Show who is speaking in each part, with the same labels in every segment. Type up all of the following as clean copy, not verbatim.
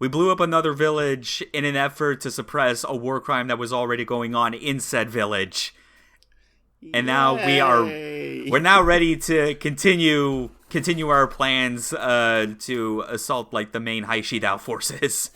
Speaker 1: We blew up another village in an effort to suppress a war crime that was already going on in said village. And now we're now ready to continue our plans to assault like the main Hai Shidao forces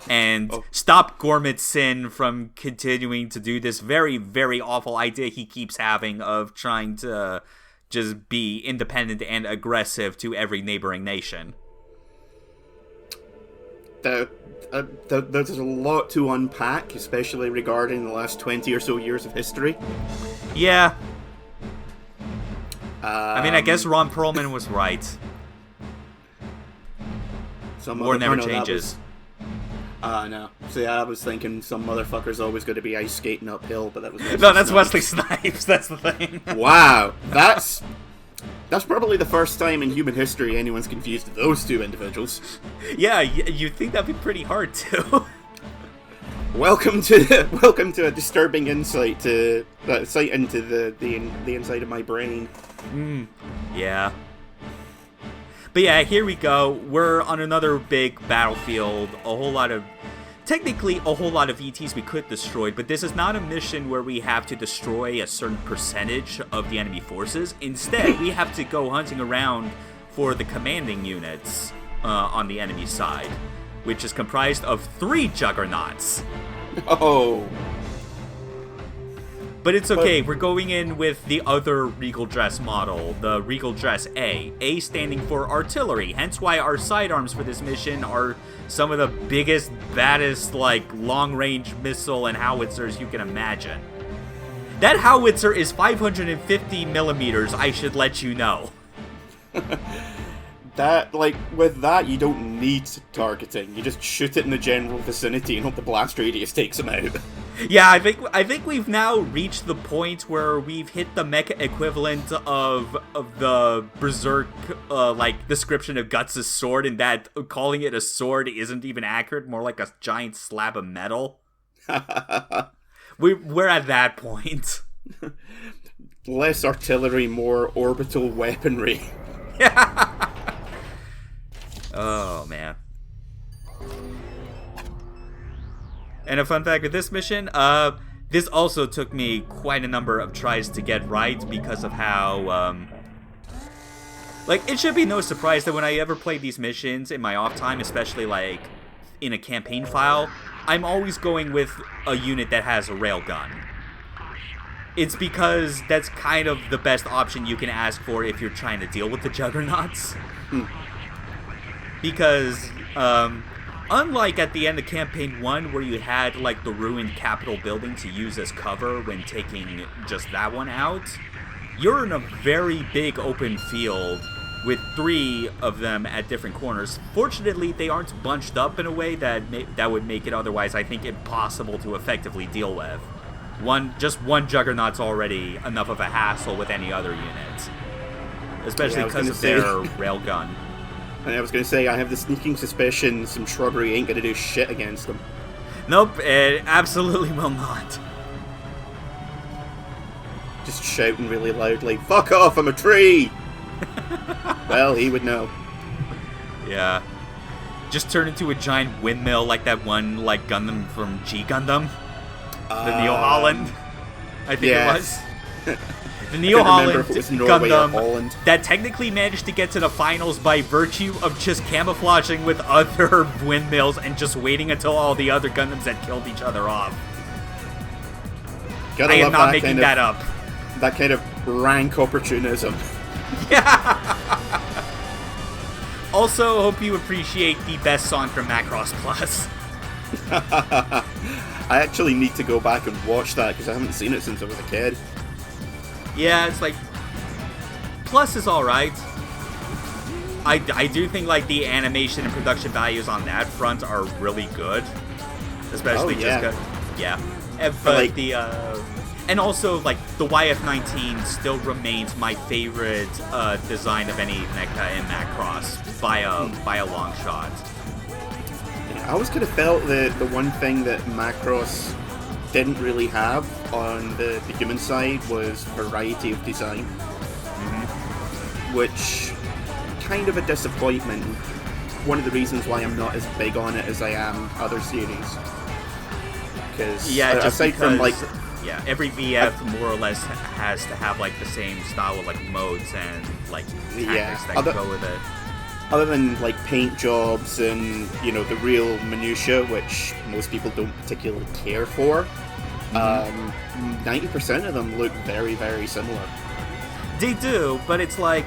Speaker 1: and stop Gormit Sin from continuing to do this very, very awful idea he keeps having of trying to just be independent and aggressive to every neighboring nation.
Speaker 2: There's a lot to unpack, especially regarding the last 20 or so years of history.
Speaker 1: Yeah. I mean, I guess Ron Perlman was right. War never changes.
Speaker 2: No. See, I was thinking some motherfucker's always going to be ice skating uphill, but that was
Speaker 1: No, that's Wesley Snipes. That's the thing.
Speaker 2: Wow. That's probably the first time in human history anyone's confused those two individuals.
Speaker 1: Yeah, you'd think that'd be pretty hard, too.
Speaker 2: Welcome to a disturbing insight into the inside of my brain.
Speaker 1: Yeah. But yeah, here we go. We're on another big battlefield. Technically a whole lot of ETs we could destroy, but this is not a mission where we have to destroy a certain percentage of the enemy forces. Instead, we have to go hunting around for the commanding units on the enemy side, which is comprised of 3 Juggernauts.
Speaker 2: Oh.
Speaker 1: But it's okay, we're going in with the other Regal Dress model, the Regal Dress A. A standing for artillery, hence why our sidearms for this mission are some of the biggest, baddest, long-range missile and howitzers you can imagine. That howitzer is 550 millimeters, I should let you know.
Speaker 2: With that, you don't need targeting. You just shoot it in the general vicinity and hope the blast radius takes them out.
Speaker 1: Yeah, I think we've now reached the point where we've hit the mecha equivalent of the Berserk description of Guts' sword, and that calling it a sword isn't even accurate, more like a giant slab of metal. We're at that point.
Speaker 2: Less artillery, more orbital weaponry.
Speaker 1: Yeah. Oh man. And a fun fact with this mission, this also took me quite a number of tries to get right because of how, it should be no surprise that when I ever play these missions in my off time, especially, in a campaign file, I'm always going with a unit that has a railgun. It's because that's kind of the best option you can ask for if you're trying to deal with the Juggernauts. Because, unlike at the end of Campaign 1, where you had, the ruined Capitol building to use as cover when taking just that one out, you're in a very big open field with 3 of them at different corners. Fortunately, they aren't bunched up in a way that would make it otherwise, I think, impossible to effectively deal with. Just one Juggernaut's already enough of a hassle with any other unit. Especially because of their railgun.
Speaker 2: And I was going to say, I have the sneaking suspicion some shrubbery ain't going to do shit against them.
Speaker 1: Nope, it absolutely will not.
Speaker 2: Just shouting really loudly, "Fuck off, I'm a tree!" Well, he would know.
Speaker 1: Yeah. Just turn into a giant windmill like that one, Gundam from G Gundam. The Neo Holland, I think it was. The Neo Holland Gundam that technically managed to get to the finals by virtue of just camouflaging with other windmills and just waiting until all the other Gundams had killed each other off. I am not making that up.
Speaker 2: That kind of rank opportunism.
Speaker 1: Yeah. Also, hope you appreciate the best song from Macross Plus.
Speaker 2: I actually need to go back and watch that because I haven't seen it since I was a kid.
Speaker 1: Yeah, it's Plus is alright. I do think the animation and production values on that front are really good. Especially and also the YF-19 still remains my favorite design of any mecha in Macross by a long shot.
Speaker 2: I always kind of felt that the one thing that Macross didn't really have on the human side was variety of design, which kind of a disappointment one of the reasons why I'm not as big on it as I am other series. Because aside from like,
Speaker 1: every VF more or less has to have like the same style of like modes and like tactics that go with it.
Speaker 2: Other than like paint jobs and the real minutia, which most people don't particularly care for, 90% of them look very, very similar.
Speaker 1: They do, but it's like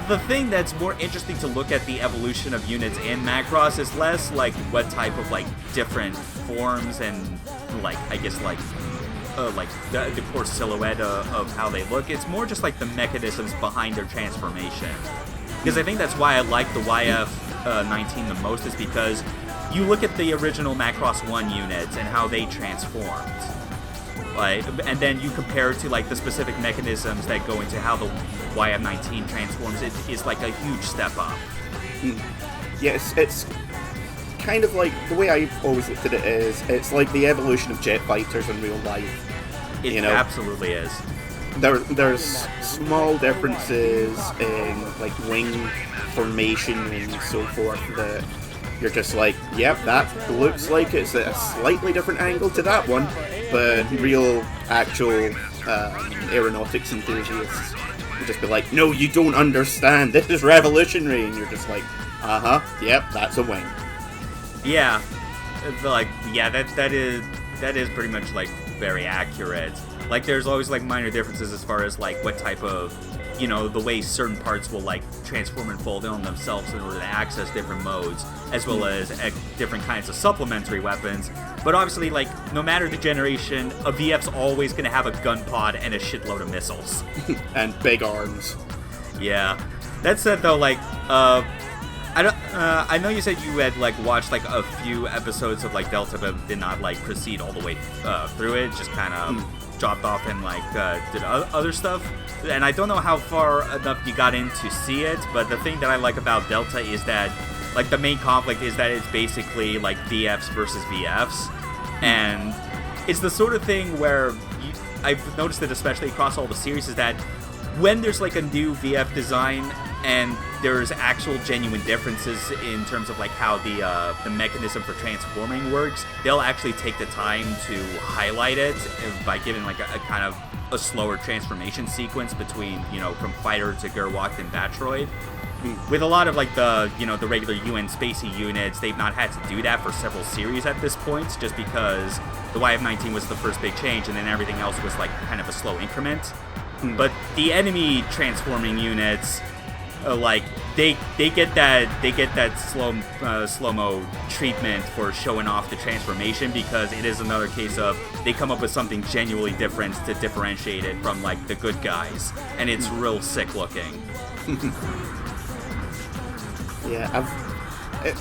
Speaker 1: the thing that's more interesting to look at the evolution of units in Macross is less like what type of like different forms and like I guess like the core silhouette of how they look. It's more just like the mechanisms behind their transformation. Because I think that's why I like the YF-19 the most, is because you look at the original Macross 1 units and how they transformed. Like, and then you compare it to like the specific mechanisms that go into how the YF-19 transforms. It is like a huge step up.
Speaker 2: Yes, it's kind of like, the way I always looked at it is, it's like the evolution of jet fighters in real life.
Speaker 1: It absolutely is.
Speaker 2: There's small differences in like wing formation and so forth that you're just like, yep, that looks like it's at a slightly different angle to that one, but real actual aeronautics enthusiasts would just be like, no, you don't understand, this is revolutionary, and you're just like, yep, that's a wing.
Speaker 1: Yeah, like, yeah, that is pretty much like very accurate. Like, there's always like minor differences as far as like what type of, the way certain parts will like transform and fold in on themselves in order to access different modes, as well as different kinds of supplementary weapons. But obviously, like, no matter the generation, a VF's always going to have a gun pod and a shitload of missiles.
Speaker 2: And big arms.
Speaker 1: Yeah. That said, though, like, I know you said you had like watched like a few episodes of like Delta, but did not like proceed all the way through it. Just kind of dropped off and like did other stuff. And I don't know how far enough you got in to see it, but the thing that I like about Delta is that like the main conflict is that it's basically like VFs versus VFs, and it's the sort of thing where I've noticed it especially across all the series is that when there's like a new VF design and there's actual genuine differences in terms of like how the mechanism for transforming works, they'll actually take the time to highlight it by giving like a kind of a slower transformation sequence between, from fighter to Gerwacht and Batroid. With a lot of like the, the regular UN Spacey units, they've not had to do that for several series at this point, just because the YF-19 was the first big change and then everything else was like kind of a slow increment. But the enemy transforming units, like they get that slow-mo treatment for showing off the transformation, because it is another case of they come up with something genuinely different to differentiate it from like the good guys, and it's real sick looking.
Speaker 2: Yeah,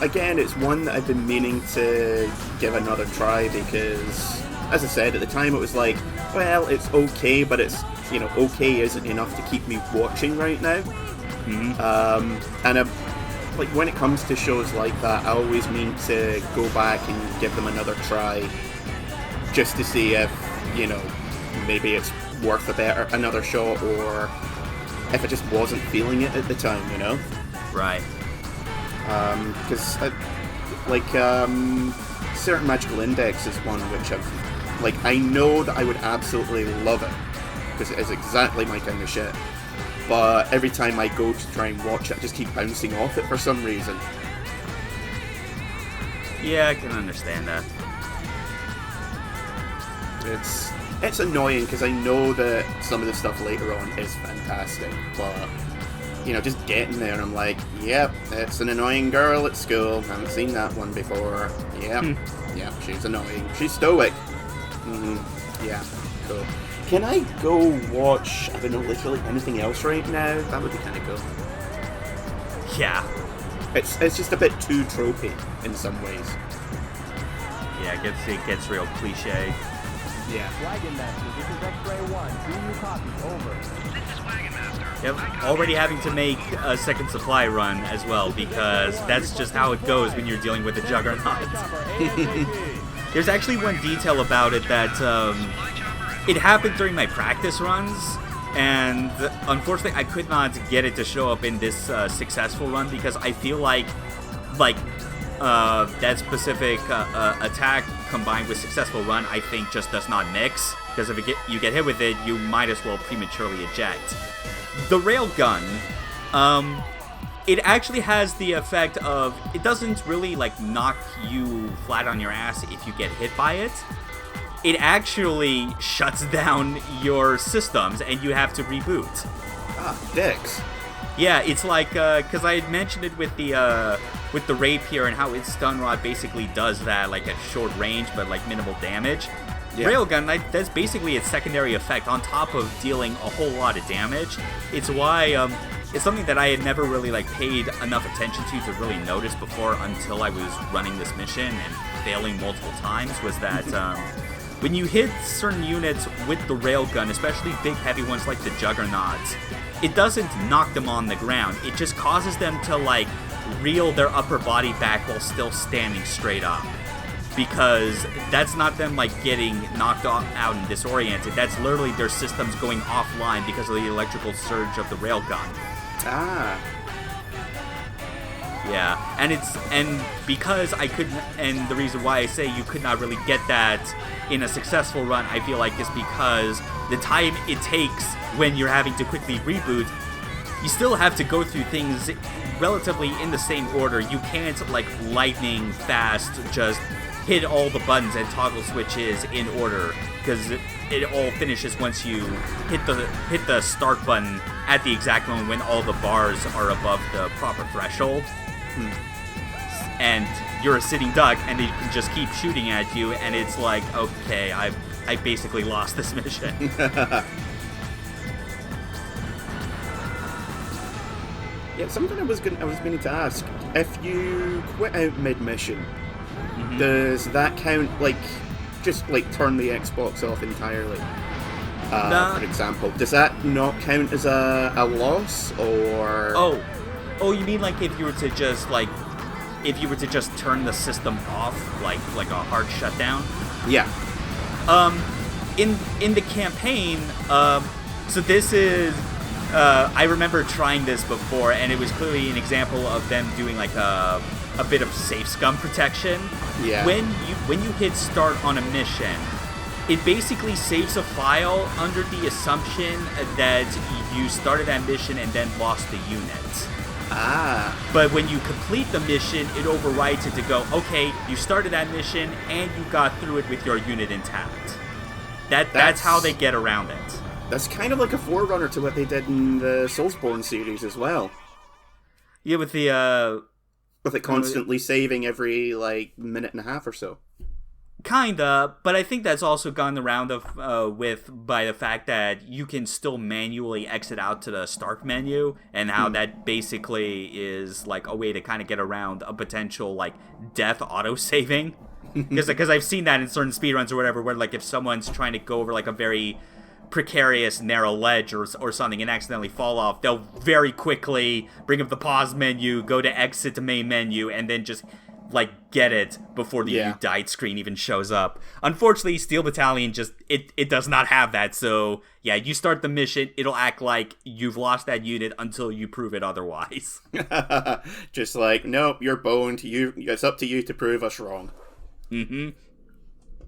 Speaker 2: again, it's one that I've been meaning to give another try, because, as I said, at the time it was like, well, it's okay, but it's, okay isn't enough to keep me watching right now. And like when it comes to shows like that, I always mean to go back and give them another try, just to see if, maybe it's worth another shot, or if I just wasn't feeling it at the time,
Speaker 1: Right.
Speaker 2: Because Certain Magical Index is one which I know that I would absolutely love it, because it is exactly my kind of shit. But every time I go to try and watch it, I just keep bouncing off it for some reason.
Speaker 1: Yeah, I can understand that.
Speaker 2: It's annoying, because I know that some of the stuff later on is fantastic, but, just getting there, I'm like, yep, it's an annoying girl at school, haven't seen that one before, yep, she's annoying, she's stoic, yeah, cool. Can I go watch, I don't know, literally anything else right now? That would be kind of cool.
Speaker 1: Yeah.
Speaker 2: It's just a bit too tropey in some ways.
Speaker 1: Yeah, it gets real cliche.
Speaker 2: Yeah.
Speaker 3: Wagon Master, this is X-Ray 1. Do you copy? Over.
Speaker 4: This is Wagon Master.
Speaker 1: Yep, already having to make a second supply run as well, because that's just how it goes when you're dealing with a Juggernaut. There's actually one detail about it that it happened during my practice runs, and unfortunately I could not get it to show up in this successful run, because I feel like like that specific attack combined with successful run, I think just does not mix, because if you get hit with it, you might as well prematurely eject. The railgun, it actually has the effect of, it doesn't really like knock you flat on your ass if you get hit by it. It actually shuts down your systems and you have to reboot.
Speaker 2: Ah, dicks.
Speaker 1: Yeah, it's like, because I had mentioned it with the rapier and how its stun rod basically does that, like at short range but like minimal damage. Yeah. Railgun, that's basically its secondary effect on top of dealing a whole lot of damage. It's why, it's something that I had never really like paid enough attention to really notice before until I was running this mission and failing multiple times, was that when you hit certain units with the railgun, especially big heavy ones like the Juggernaut, it doesn't knock them on the ground. It just causes them to like reel their upper body back while still standing straight up. Because that's not them like getting knocked out and disoriented. That's literally their systems going offline because of the electrical surge of the railgun.
Speaker 2: Ah.
Speaker 1: Yeah, and because I couldn't, and the reason why I say you could not really get that in a successful run, I feel like, is because the time it takes when you're having to quickly reboot, you still have to go through things relatively in the same order. You can't like lightning fast just hit all the buttons and toggle switches in order, because it all finishes once you hit the start button at the exact moment when all the bars are above the proper threshold. And you're a sitting duck, and they can just keep shooting at you, and it's like, okay, I basically lost this mission.
Speaker 2: Yeah, something I was meaning to ask. If you quit out mid-mission, does that count, like, just, like, turn the Xbox off entirely? For example. Does that not count as a loss, or...
Speaker 1: Oh, you mean, like, if you were to just turn the system off, like a hard shutdown?
Speaker 2: Yeah.
Speaker 1: In the campaign, so this is... I remember trying this before, and it was clearly an example of them doing, like, a bit of safe scum protection.
Speaker 2: Yeah.
Speaker 1: When you hit start on a mission, it basically saves a file under the assumption that you started that mission and then lost the unit.
Speaker 2: Ah.
Speaker 1: But when you complete the mission, it overwrites it to go, okay, you started that mission and you got through it with your unit intact. That's how they get around it.
Speaker 2: That's kind of like a forerunner to what they did in the Soulsborne series as well.
Speaker 1: Yeah, with the
Speaker 2: with it constantly saving every like minute and a half or so.
Speaker 1: Kinda, but I think that's also gone the round of by the fact that you can still manually exit out to the start menu, and how that basically is like a way to kind of get around a potential like death auto saving. Because I've seen that in certain speedruns or whatever, where like if someone's trying to go over like a very precarious narrow ledge or something and accidentally fall off, they'll very quickly bring up the pause menu, go to exit to main menu, and then just like get it before the you died screen even shows up. Unfortunately, Steel Battalion just it does not have that. So yeah, you start the mission, it'll act like you've lost that unit until you prove it otherwise.
Speaker 2: Just like, nope, you're boned. It's up to you to prove us wrong.